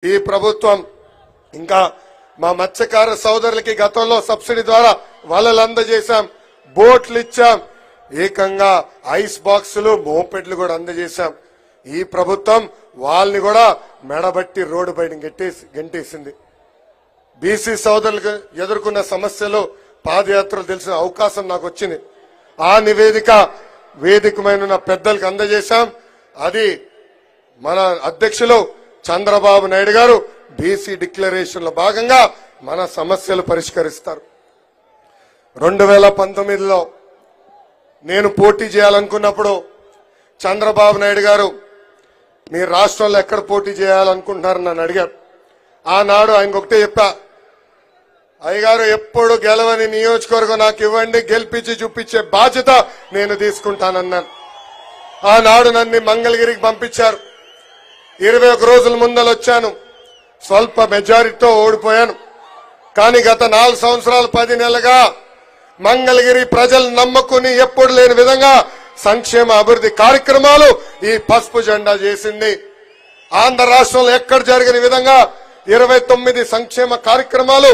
ఈ ప్రభుత్వం ఇంకా మా మత్స్యకార సోదరులకి గతంలో సబ్సిడీ ద్వారా వలలు అందజేశాం, బోట్లు ఇచ్చాం, ఏకంగా ఐస్ బాక్సులు మోపెడ్లు కూడా అందజేశాం. ఈ ప్రభుత్వం వాళ్ళని కూడా మెడబట్టి రోడ్డు బయట గెంటేసింది. బీసీ సోదరులకు ఎదుర్కొన్న సమస్యలు పాదయాత్రలు తెలిసిన అవకాశం నాకు వచ్చింది. ఆ నివేదిక వేదికమైన పెద్దలకు అందజేశాం. అది మన అధ్యక్షులు చంద్రబాబు నాయుడు గారు బీసీ డిక్లరేషన్ లో భాగంగా మన సమస్యలు పరిష్కరిస్తారు. 2019లో నేను పోటీ చేయాలనుకున్నప్పుడు చంద్రబాబు నాయుడు గారు మీ రాష్ట్రంలో ఎక్కడ పోటీ చేయాలనుకుంటున్నారని నన్ను అడిగారు. ఆనాడు ఆయనకు ఒకటే చెప్పా, అయ్యగారు ఎప్పుడు గెలవని నియోజకవర్గం నాకు ఇవ్వండి, గెలిపించి చూపించే బాధ్యత నేను తీసుకుంటానన్నాను. ఆనాడు నన్ను మంగళగిరికి పంపించారు. 21 రోజుల ముందర వచ్చాను, స్వల్ప మెజారిటీతో ఓడిపోయాను. కానీ గత 4 సంవత్సరాలు 10 నెలలుగా మంగళగిరి ప్రజలు నమ్ముకుని ఎప్పుడు లేని విధంగా సంక్షేమ అభివృద్ధి కార్యక్రమాలు ఈ పసుపు జెండా చేసింది. ఆంధ్ర రాష్ట్రంలో ఎక్కడ జరిగిన విధంగా 29 సంక్షేమ కార్యక్రమాలు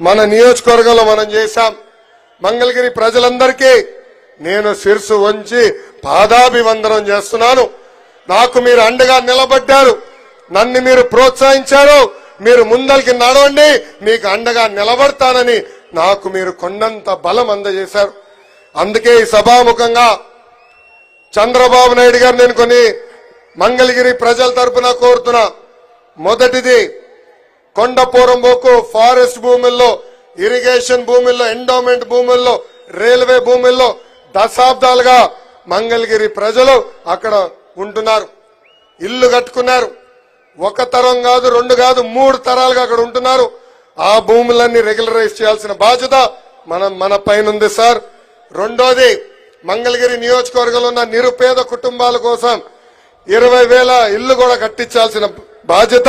మన నియోజకవర్గంలో మనం చేశాం. మంగళగిరి ప్రజలందరికీ నేను శిరసు వంచి పాదాభివందనం చేస్తున్నాను. నాకు మీరు అండగా నిలబడ్డారు, నన్ను మీరు ప్రోత్సహించారు. మీరు ముందరికి నడవండి, మీకు అండగా నిలబడతానని నాకు మీరు కొండంత బలం అందజేశారు. అందుకే ఈ సభాముఖంగా చంద్రబాబు నాయుడు గారు నేను కొన్ని మంగళగిరి ప్రజల తరపున కోరుతున్నా. మొదటిది, కొండపోరం బోకు ఫారెస్ట్ భూముల్లో, ఇరిగేషన్ భూముల్లో, ఎండోమెంట్ భూముల్లో, రైల్వే భూముల్లో దశాబ్దాలుగా మంగళగిరి ప్రజలు అక్కడ ఉంటున్నారు, ఇల్లు కట్టుకున్నారు. 1 తరం కాదు, 2 కాదు, 3 తరాలుగా అక్కడ ఉంటున్నారు. ఆ భూములన్నీ రెగ్యులరైజ్ చేయాల్సిన బాధ్యత మన పైన ఉంది సార్. రెండోది, మంగళగిరి నియోజకవర్గంలో ఉన్న నిరుపేద కుటుంబాల కోసం 20,000 ఇల్లు కూడా కట్టించాల్సిన బాధ్యత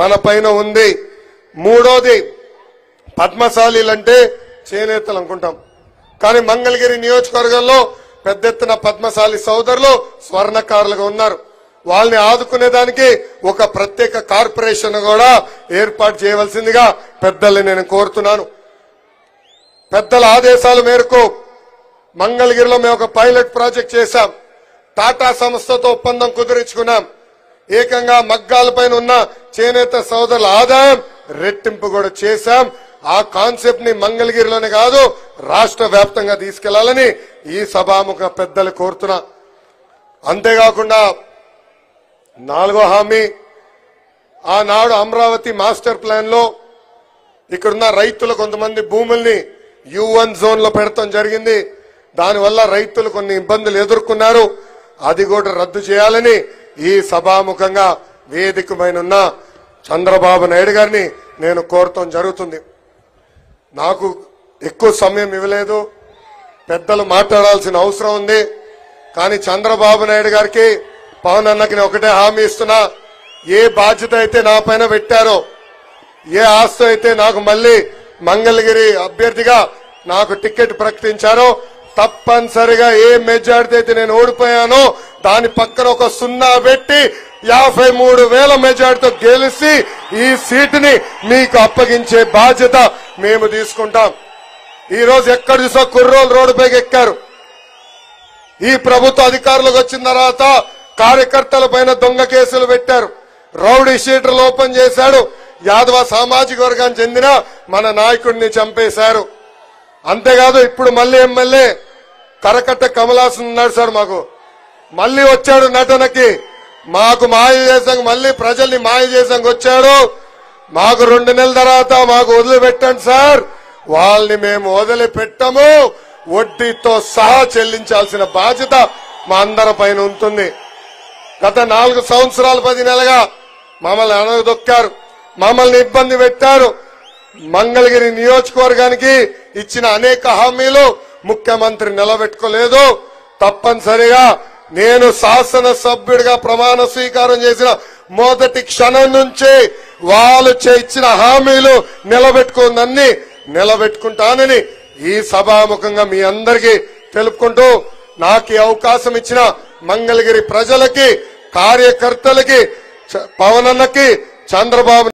మన పైన ఉంది. మూడోది, పద్మశాలీలంటే చేనేతలు అనుకుంటాం, కానీ మంగళగిరి నియోజకవర్గంలో పెద్ద ఎత్తున పద్మశాలి సోదరులు స్వర్ణకారులుగా ఉన్నారు. వాళ్ళని ఆదుకునేదానికి ఒక ప్రత్యేక కార్పొరేషన్ కూడా ఏర్పాటు చేయవలసిందిగా పెద్దల్ని నేను కోరుతున్నాను. పెద్దల ఆదేశాల మేరకు మంగళగిరిలో మేము ఒక పైలట్ ప్రాజెక్ట్ చేశాం. టాటా సంస్థతో ఒప్పందం కుదుర్చుకున్నాం. ఏకంగా మగ్గాలపైన ఉన్న చేనేత సోదరుల ఆదాయం రెట్టింపు కూడా చేశాం. ఆ కాన్సెప్ట్ ని మంగళగిరిలోనే కాదు రాష్ట్ర వ్యాప్తంగా తీసుకెళ్లాలని ఈ సభాముఖ పెద్దలు కోరుతున్నా. అంతేకాకుండా 4వ హామీ, ఆనాడు అమరావతి మాస్టర్ ప్లాన్ లో ఇక్కడున్న రైతులు కొంతమంది భూముల్ని U1 జోన్ లో పెడతాం జరిగింది. దానివల్ల రైతులు కొన్ని ఇబ్బందులు ఎదుర్కొన్నారు. అది కూడా రద్దు చేయాలని ఈ సభాముఖంగా వేదికమైన చంద్రబాబు నాయుడు గారిని నేను కోరటం జరుగుతుంది. నాకు ఎక్కువ సమయం ఇవ్వలేదు, పెద్దలు మాట్లాడాల్సిన అవసరం ఉంది. కానీ చంద్రబాబు నాయుడు గారికి, పవన్ అన్నకి ఒకటే హామీ ఇస్తున్నా, ఏ బాధ్యత అయితే నా పైన పెట్టారో, ఏ ఆస్తి అయితే నాకు మళ్ళీ మంగళగిరి అభ్యర్థిగా నాకు టికెట్ ప్రకటించారో, తప్పనిసరిగా ఏ మెజారిటీ అయితే నేను ఓడిపోయానో దాని పక్కన ఒక 0 పెట్టి 53,000 మెజారిటీతో గెలిచి ఈ సీటుని మీకు అప్పగించే బాధ్యత మేము తీసుకుంటాం. ఈ రోజు ఎక్కడ చూసా కుర్రోలు రోడ్డు పైకి ఎక్కారు. ఈ ప్రభుత్వ అధికారులకు వచ్చిన తర్వాత కార్యకర్తల పైన దొంగ కేసులు పెట్టారు, రౌడీ షీటర్లు ఓపెన్ చేశాడు, యాదవ సామాజిక వర్గానికి చెందిన మన నాయకుడిని చంపేశారు. అంతేకాదు ఇప్పుడు మళ్ళీ ఎమ్మెల్యే కరకట్ట కమలాసన్ ఉన్నాడు సార్, మాకు మళ్ళీ వచ్చాడు నటనకి, మాకు మాయ చేసాం, మళ్ళీ ప్రజల్ని మాయ చేసాం వచ్చాడు. మాకు 2 నెలల తర్వాత మాకు వదిలిపెట్టండి సార్, వాళ్ళని మేము వదిలిపెట్టము, వడ్డీతో సహా చెల్లించాల్సిన బాధ్యత మా అందరి పైన ఉంటుంది. గత 4 సంవత్సరాలు 10 నెలలుగా మమ్మల్ని అనగదొక్కారు, మమ్మల్ని ఇబ్బంది పెట్టారు. మంగళగిరి నియోజకవర్గానికి ఇచ్చిన అనేక హామీలు ముఖ్యమంత్రి నిలబెట్టుకోలేదు. తప్పనిసరిగా నేను శాసనసభ్యుడిగా ప్రమాణ స్వీకారం చేసిన మొదటి క్షణం నుంచి వాళ్ళు ఇచ్చిన హామీలు నిలబెట్టుకుంటానని ఈ సభాముఖంగా మీ అందరికీ తెలుపుకుంటూ, నాకు ఈ అవకాశం ఇచ్చిన మంగళగిరి ప్రజలకి, కార్యకర్తలకి, పవన్ అన్నకి, చంద్రబాబు